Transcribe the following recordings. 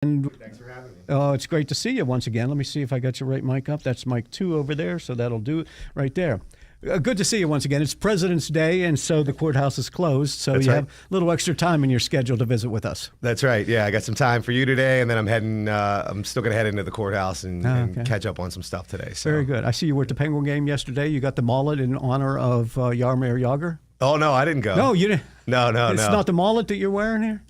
And Thanks for having me. oh, it's great to see you once again. Let me see if I got your right mic up. That's mic 2 over there, so that'll do right there. Good to see you once again. It's President's Day, and so the courthouse is closed, so That's you right. have a little extra time in your schedule to visit with us. That's right. Yeah, I got some time for you today, and then I'm heading. I'm still gonna head into the courthouse and okay. catch up on some stuff today. So. Very good. I see you were at the Penguin game yesterday. You got the mullet in honor of Jaromir Jagr. Oh no, I didn't go. No, you didn't. No. It's not the mullet that you're wearing here?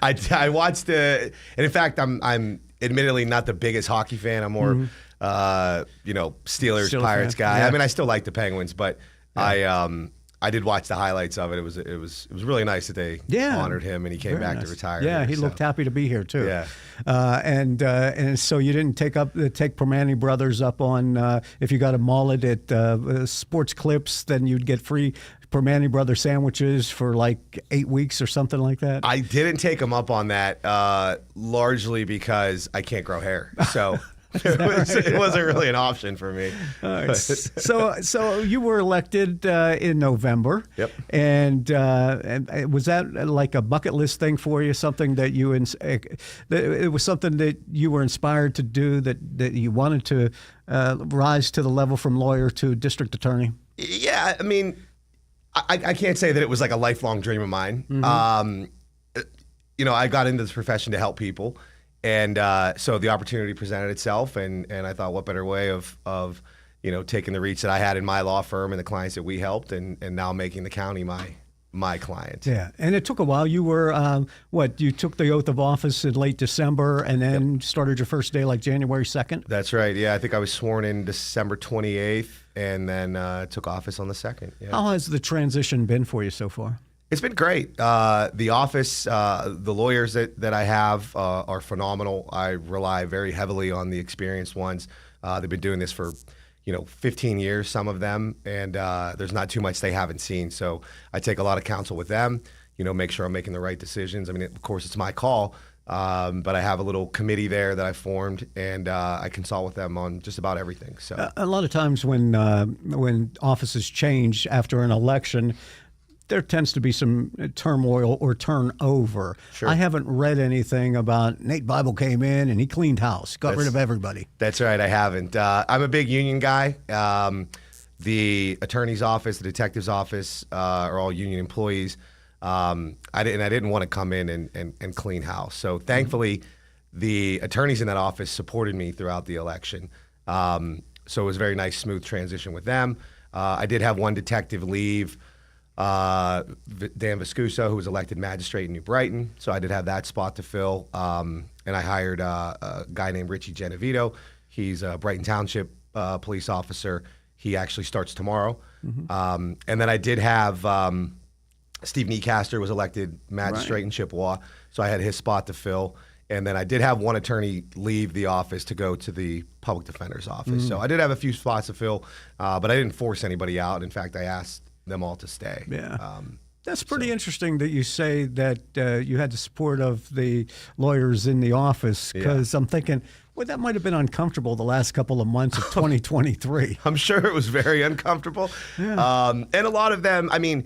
I watched the, and in fact, I'm admittedly not the biggest hockey fan. I'm more, Steelers, Pirates guy. Yeah. I mean, I still like the Penguins, but I did watch the highlights of it. It was really nice that they honored him and he came Very back nice. to retire. Yeah, here, he looked happy to be here too. Yeah. And so you didn't take Permane Brothers up on if you got a mullet at Sports Clips, then you'd get free Permane Brother sandwiches for like 8 weeks or something like that. I didn't take him up on that largely because I can't grow hair. So. It wasn't really an option for me. All right. So you were elected in November. Yep. And was that like a bucket list thing for you? Something that it was something that you were inspired to do, that you wanted to rise to the level from lawyer to district attorney? Yeah, I mean, I can't say that it was like a lifelong dream of mine. Mm-hmm. I got into this profession to help people. And so the opportunity presented itself, and I thought, what better way of taking the reach that I had in my law firm and the clients that we helped, and now making the county my client. Yeah, and it took a while. You were you took the oath of office in late December, and then started your first day like January 2nd? That's right. Yeah, I think I was sworn in December 28th, and then took office on the 2nd. Yeah. How has the transition been for you so far? It's been great. The office, the lawyers that I have are phenomenal. I rely very heavily on the experienced ones. They've been doing this for, 15 years, some of them, and there's not too much they haven't seen. So I take a lot of counsel with them, make sure I'm making the right decisions. I mean, of course, it's my call, but I have a little committee there that I formed, and I consult with them on just about everything. So a lot of times when offices change after an election, there tends to be some turmoil or turnover. Sure. I haven't read anything about Nate Bible came in and he cleaned house, got rid of everybody. That's right, I haven't. I'm a big union guy. The attorney's office, the detective's office are all union employees. I didn't want to come in and clean house. So thankfully, the attorneys in that office supported me throughout the election. So it was a very nice, smooth transition with them. I did have one detective leave, Dan Viscuso, who was elected magistrate in New Brighton. So I did have that spot to fill. And I hired a guy named Richie Genevito. He's a Brighton Township police officer. He actually starts tomorrow. Mm-hmm. And then I did have Steve Necaster was elected magistrate in Chippewa. So I had his spot to fill. And then I did have one attorney leave the office to go to the public defender's office. Mm-hmm. So I did have a few spots to fill, but I didn't force anybody out. In fact, I asked them all to stay. Yeah. That's pretty interesting that you say that you had the support of the lawyers in the office, because I'm thinking, well, that might have been uncomfortable the last couple of months of 2023. I'm sure it was very uncomfortable. Yeah. And a lot of them, I mean,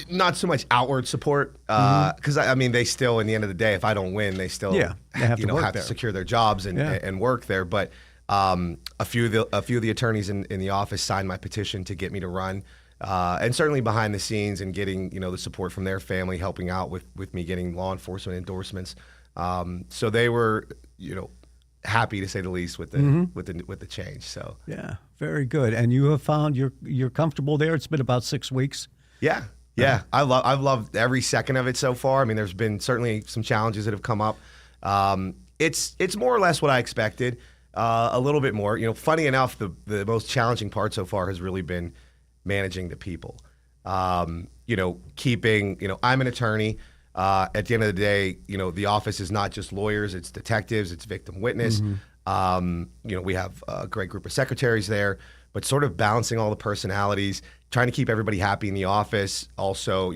not so much outward support, because I mean, they still, in the end of the day, if I don't win, they still they have to secure their jobs and work there. But a few of the attorneys in the office signed my petition to get me to run, and certainly behind the scenes and getting the support from their family, helping out with me getting law enforcement endorsements. So they were happy, to say the least, with the change. So yeah, very good. And you have found you're comfortable there. It's been about 6 weeks. Yeah. Yeah, I've loved every second of it so far. I mean, there's been certainly some challenges that have come up. It's more or less what I expected. A little bit more. Funny enough, the most challenging part so far has really been managing the people. Keeping. I'm an attorney. At the end of the day, the office is not just lawyers; it's detectives, it's victim witness. Mm-hmm. We have a great group of secretaries there, but sort of balancing all the personalities, trying to keep everybody happy in the office. Also,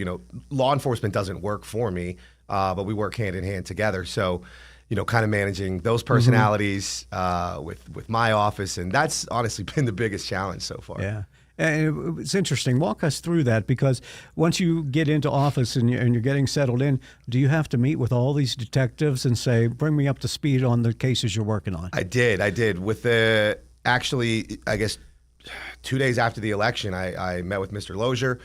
law enforcement doesn't work for me, but we work hand in hand together. So, kind of managing those personalities with my office, and that's honestly been the biggest challenge so far. Yeah. And it's interesting. Walk us through that, because once you get into office and you're getting settled in, do you have to meet with all these detectives and say, bring me up to speed on the cases you're working on? I did. Actually, I guess 2 days after the election, I met with Mr. Lozier.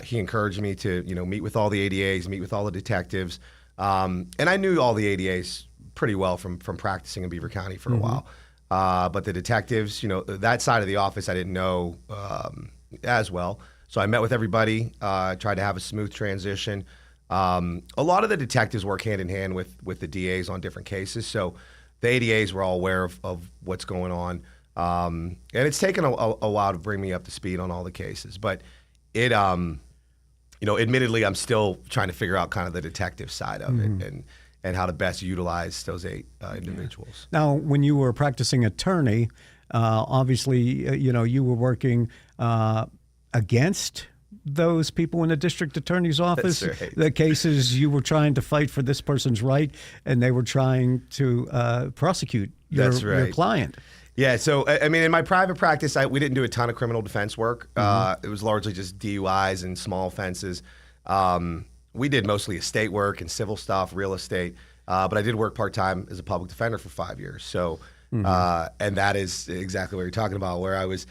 He encouraged me to, meet with all the ADAs, meet with all the detectives. And I knew all the ADAs pretty well from practicing in Beaver County for a while. But the detectives, that side of the office I didn't know as well. So I met with everybody, tried to have a smooth transition. A lot of the detectives work hand in hand with the DAs on different cases. So the ADAs were all aware of what's going on. And it's taken a while to bring me up to speed on all the cases. But it, admittedly, I'm still trying to figure out kind of the detective side of it and how to best utilize those 8 individuals. Now, when you were a practicing attorney, obviously, you were working against those people in the district attorney's office. That's right. The cases you were trying to fight for this person's right, and they were trying to prosecute your client. Yeah, so I mean, in my private practice, we didn't do a ton of criminal defense work. It was largely just DUIs and small offenses. We did mostly estate work and civil stuff, real estate. But I did work part-time as a public defender for 5 years. So, and that is exactly what you're talking about, where I was,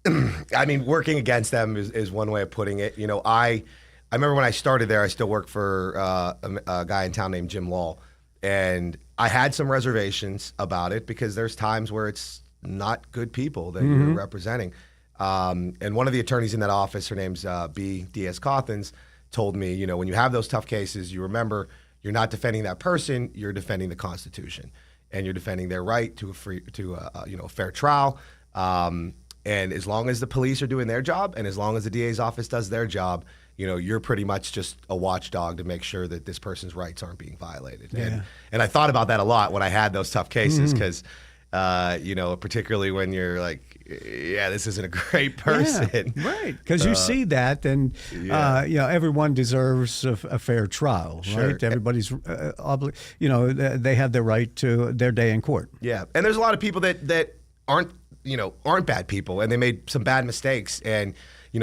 I mean, working against them is one way of putting it. I remember when I started there, I still worked for a guy in town named Jim Law. And I had some reservations about it because there's times where it's not good people that you're representing. And one of the attorneys in that office, her name's B. Diaz Cawthons, told me, when you have those tough cases, you remember you're not defending that person, you're defending the Constitution, and you're defending their right to a fair trial. And as long as the police are doing their job, and as long as the DA's office does their job, you're pretty much just a watchdog to make sure that this person's rights aren't being violated. Yeah. And I thought about that a lot when I had those tough cases, because particularly when you're like, yeah, this isn't a great person. Yeah, right, because you see that, and everyone deserves a fair trial, Sure. right? Everybody's they have their right to their day in court. Yeah, and there's a lot of people that aren't bad people, and they made some bad mistakes, and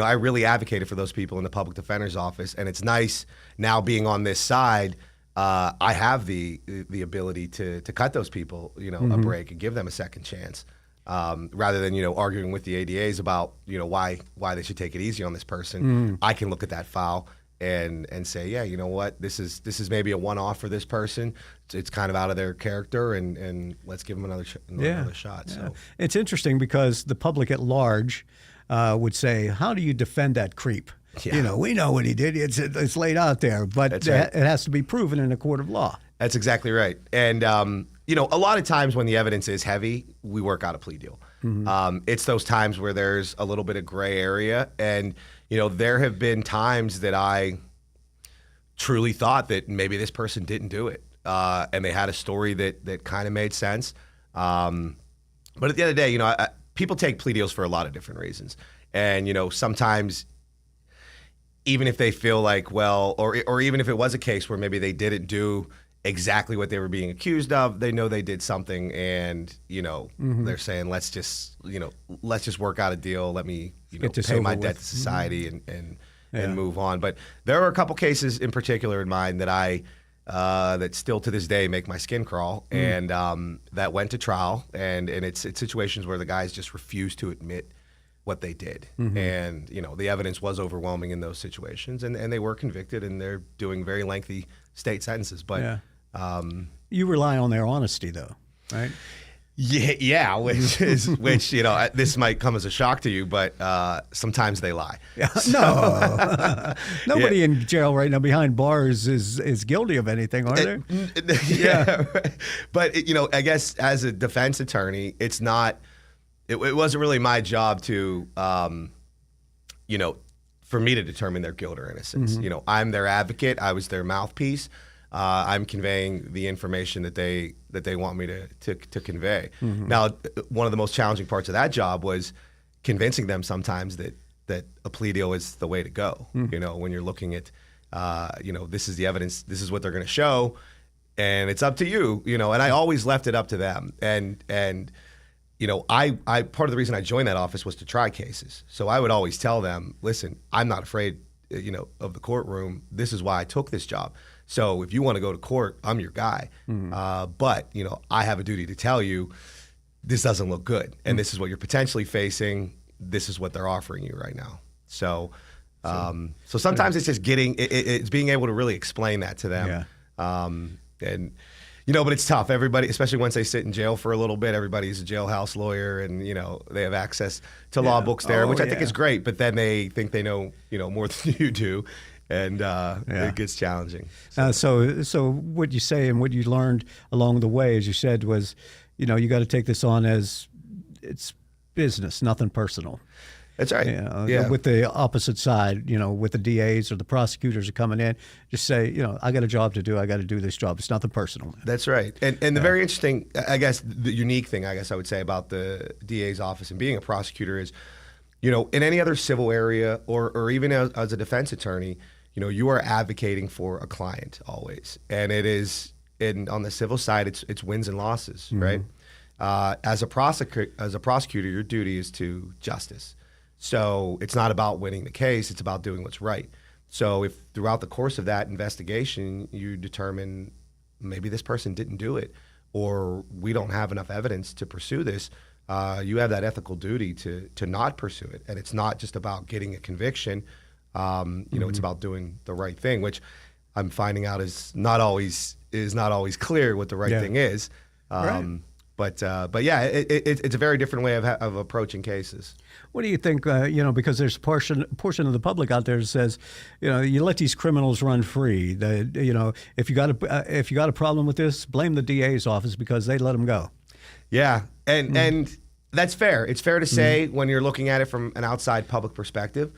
I really advocated for those people in the public defender's office, and it's nice now being on this side. I have the ability to cut those people, a break and give them a second chance, rather than arguing with the ADAs about why they should take it easy on this person. I can look at that file and say, yeah, you know what, this is maybe a one-off for this person. It's kind of out of their character, and let's give them another shot. Yeah. So It's interesting because the public at large would say, how do you defend that creep? Yeah. We know what he did. It's laid out there, but That's right. it has to be proven in a court of law. That's exactly right. And, a lot of times when the evidence is heavy, we work out a plea deal. It's those times where there's a little bit of gray area. And, there have been times that I truly thought that maybe this person didn't do it. And they had a story that kind of made sense. But at the end of the day, people take plea deals for a lot of different reasons. And, sometimes even if they feel like, well, or even if it was a case where maybe they didn't do exactly what they were being accused of, they know they did something, and they're saying, let's just work out a deal. Let me pay my debt to society and move on. But there are a couple cases in particular in mind that that still to this day make my skin crawl, and that went to trial, and it's situations where the guys just refuse to admit what they did. And, the evidence was overwhelming in those situations, and they were convicted, and they're doing very lengthy state sentences. But you rely on their honesty, though, right? Yeah, which this might come as a shock to you, but sometimes they lie. No, nobody in jail right now behind bars is guilty of anything, are there? Yeah, right. But I guess as a defense attorney, it's not. It wasn't really my job to, for me to determine their guilt or innocence. I'm their advocate. I was their mouthpiece. I'm conveying the information that they want me to convey. Now, one of the most challenging parts of that job was convincing them sometimes that a plea deal is the way to go. When you're looking at, this is the evidence, this is what they're going to show, and it's up to you. And I always left it up to them. And I part of the reason I joined that office was to try cases. So I would always tell them, listen, I'm not afraid, of the courtroom. This is why I took this job. So if you want to go to court, I'm your guy. But, I have a duty to tell you, this doesn't look good. And this is what you're potentially facing. This is what they're offering you right now. So sometimes it's just it's being able to really explain that to them. Yeah. But it's tough. Everybody, especially once they sit in jail for a little bit, everybody's a jailhouse lawyer, and they have access to law books there, which I think is great. But then they think they know more than you do, and it gets challenging. So what you say and what you learned along the way, as you said, was you got to take this on as it's business, nothing personal. That's right. Yeah. With the opposite side, with the DAs or the prosecutors are coming in, just say, I got a job to do. I got to do this job. It's nothing personal. That's right. And the very interesting, I guess, the unique thing, I would say about the DA's office and being a prosecutor is, in any other civil area or even as a defense attorney, you are advocating for a client always. And it is, on the civil side, it's wins and losses, right? As a prosecutor, your duty is to justice. So it's not about winning the case, it's about doing what's right. So if throughout the course of that investigation, you determine maybe this person didn't do it, or we don't have enough evidence to pursue this, you have that ethical duty to not pursue it. And it's not just about getting a conviction, it's about doing the right thing, which I'm finding out is not always clear what the right thing is. Right. But yeah, it's a very different way of approaching cases. What do you think? Because there's a portion of the public out there that says, you let these criminals run free. If you got a problem with this, blame the DA's office because they let them go. Yeah, and that's fair. It's fair to say when you're looking at it from an outside public perspective.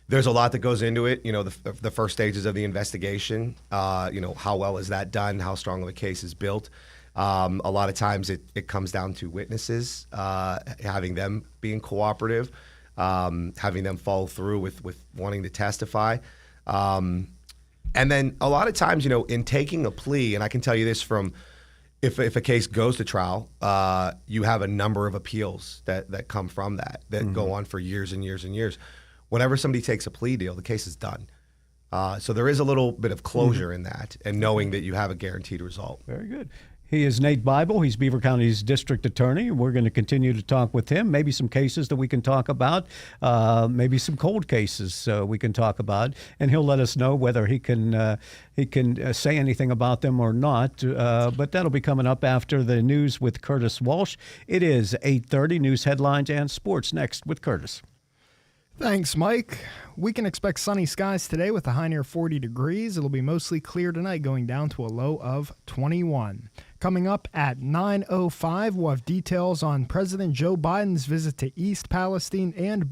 There's a lot that goes into it. The first stages of the investigation. How well is that done? How strong of a case is built? A lot of times it comes down to witnesses, having them being cooperative, having them follow through with wanting to testify. And then a lot of times, in taking a plea, and I can tell you this from if a case goes to trial, you have a number of appeals that come from that go on for years and years and years. Whenever somebody takes a plea deal, the case is done. So there is a little bit of closure in that, and knowing that you have a guaranteed result. Very good. He is Nate Bible. He's Beaver County's district attorney. We're going to continue to talk with him. Maybe some cases that we can talk about, maybe some cold cases we can talk about, and he'll let us know whether he can say anything about them or not. But that'll be coming up after the news with Curtis Walsh. It is 8:30. News headlines and sports next with Curtis. Thanks, Mike. We can expect sunny skies today with a high near 40 degrees. It'll be mostly clear tonight, going down to a low of 21. Coming up at 9:05, we'll have details on President Joe Biden's visit to East Palestine and